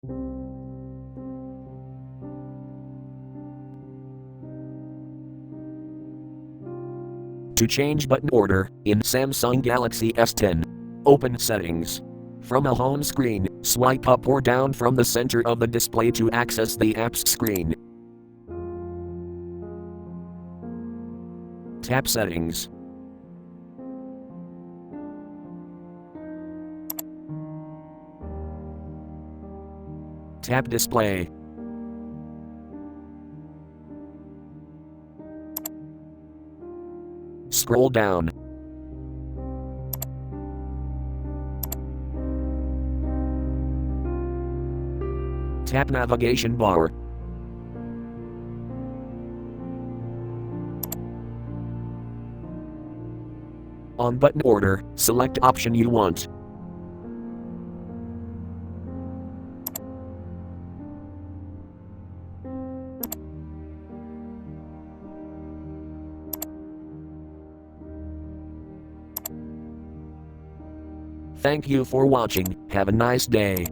To change button order in Samsung Galaxy S10, open Settings. From a home screen, swipe up or down from the center of the display to access the apps screen. Tap Settings. Tap Display. Scroll down. Tap Navigation bar. On button order, select option you want. Thank you for watching. Have a nice day.